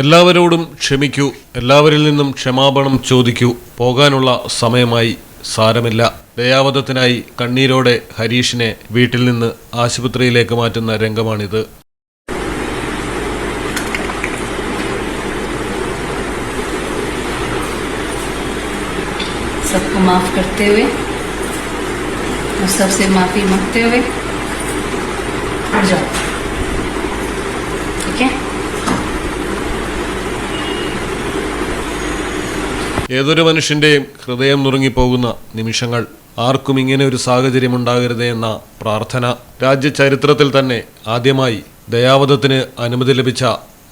എല്ലാവരോടും ക്ഷമിക്കൂ, എല്ലാവരിൽ നിന്നും ക്ഷമാപണം ചോദിക്കൂ. പോകാനുള്ള സമയമായി, സാരമില്ല. ദയാവധത്തിനായി കണ്ണീരോടെ ഹരീഷിനെ വീട്ടിൽ നിന്ന് ആശുപത്രിയിലേക്ക് മാറ്റുന്ന രംഗമാണിത്. सबको माफ करते हुए और सबसे माफी मांगते हुए उठ जाओ, ठीक है? ഏതൊരു മനുഷ്യന്റെയും ഹൃദയം നുറുങ്ങിപ്പോകുന്ന നിമിഷങ്ങൾ. ആർക്കും ഇങ്ങനെ ഒരു സാഹചര്യം ഉണ്ടാകരുതേ എന്ന പ്രാർത്ഥന. രാജ്യചരിത്രത്തിൽ തന്നെ ആദ്യമായി ദയാവധത്തിന് അനുമതി ലഭിച്ച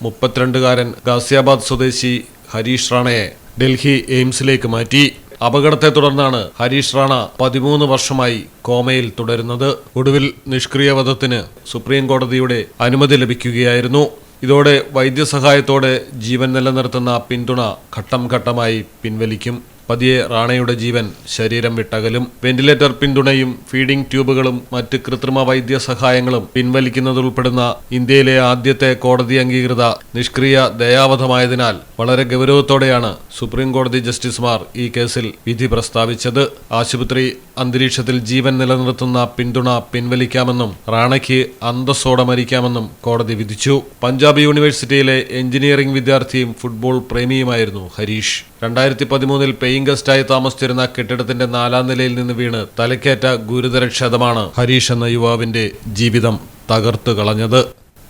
32-കാരൻ ഗാസിയാബാദ് സ്വദേശി ഹരീഷ് റാണയെ ഡൽഹി എയിംസിലേക്ക് മാറ്റി. അപകടത്തെ തുടർന്നാണ് ഹരീഷ് റാണ 13 വർഷമായി കോമയിൽ തുടരുന്നത്. ഒടുവിൽ നിഷ്ക്രിയവധത്തിന് സുപ്രീം കോടതിയുടെ അനുമതി ലഭിക്കുകയായിരുന്നു. ഇതോടെ വൈദ്യസഹായത്തോടെ ജീവൻ നിലനിർത്തുന്ന പിന്തുണ ഘട്ടം ഘട്ടമായി പിൻവലിക്കും. പതിയെ റാണയുടെ ജീവൻ ശരീരം വിട്ടകലും. വെന്റിലേറ്റർ പിന്തുണയും ഫീഡിംഗ് ട്യൂബുകളും മറ്റ് കൃത്രിമ വൈദ്യസഹായങ്ങളും പിൻവലിക്കുന്നതുൾപ്പെടുന്ന ഇന്ത്യയിലെ ആദ്യത്തെ കോടതി അംഗീകൃത നിഷ്ക്രിയ ദയാവധമായതിനാൽ വളരെ ഗൗരവത്തോടെയാണ് സുപ്രീം കോടതി ജസ്റ്റിസുമാർ ഈ കേസിൽ വിധി പ്രസ്താവിച്ചത്. ആശുപത്രി അന്തരീക്ഷത്തിൽ ജീവൻ നിലനിർത്തുന്ന പിന്തുണ പിൻവലിക്കാമെന്നും റാണയ്ക്ക് അന്തസ്സോടെ മരിക്കാമെന്നും കോടതി വിധിച്ചു. പഞ്ചാബ് യൂണിവേഴ്സിറ്റിയിലെ എഞ്ചിനീയറിംഗ് വിദ്യാർത്ഥിയും ഫുട്ബോൾ പ്രേമിയുമായിരുന്നു ഹരീഷ്. 2013-ൽ പേയിങ് ഗസ്റ്റായി താമസിച്ചിരുന്ന കെട്ടിടത്തിന്റെ 4ാം നിലയിൽ നിന്ന് വീണ് തലക്കേറ്റ ഗുരുതര ക്ഷതമാണ് ഹരീഷ് എന്ന യുവാവിന്റെ ജീവിതം തകർത്തു കളഞ്ഞത്.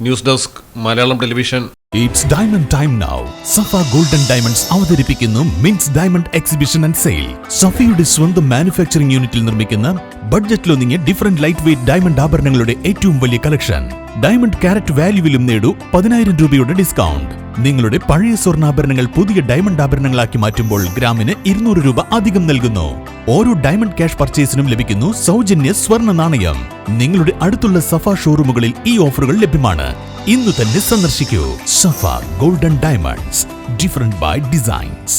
News desk, Malayalam television. It's diamond time now. Safa golden diamonds അവതരിപ്പിക്കുന്നു മിൻസ് ഡയമണ്ട് എക്സിബിഷൻ ആൻഡ് സെയിൽ. സഫയുടെ സ്വന്തം മാനുഫാക്ചറിംഗ് യൂണിറ്റിൽ നിർമ്മിക്കുന്ന ബഡ്ജറ്റിലൊതുങ്ങിയ ഡിഫറന്റ് ലൈറ്റ് വെയ്റ്റ് ഡയമണ്ട് ആഭരണങ്ങളുടെ ഏറ്റവും വലിയ കളക്ഷൻ. ഡയമണ്ട് കാരറ്റ് വാല്യൂവിലും നേടൂ 10,000 രൂപയുടെ ഡിസ്കൗണ്ട്. നിങ്ങളുടെ പഴയ സ്വർണ്ണാഭരണങ്ങൾ പുതിയ ഡയമണ്ട് ആഭരണങ്ങളാക്കി മാറ്റുമ്പോൾ ഗ്രാമിന് 200 രൂപ അധികം നൽകുന്നു. ഓരോ ഡയമണ്ട് ക്യാഷ് പർച്ചേസിനും ലഭിക്കുന്നു സൗജന്യ സ്വർണ്ണ നാണയം. നിങ്ങളുടെ അടുത്തുള്ള സഫ ഷോറൂമുകളിൽ ഈ ഓഫറുകൾ ലഭ്യമാണ്. ഇന്നു തന്നെ സന്ദർശിക്കൂ. Safa golden diamonds, different by designs.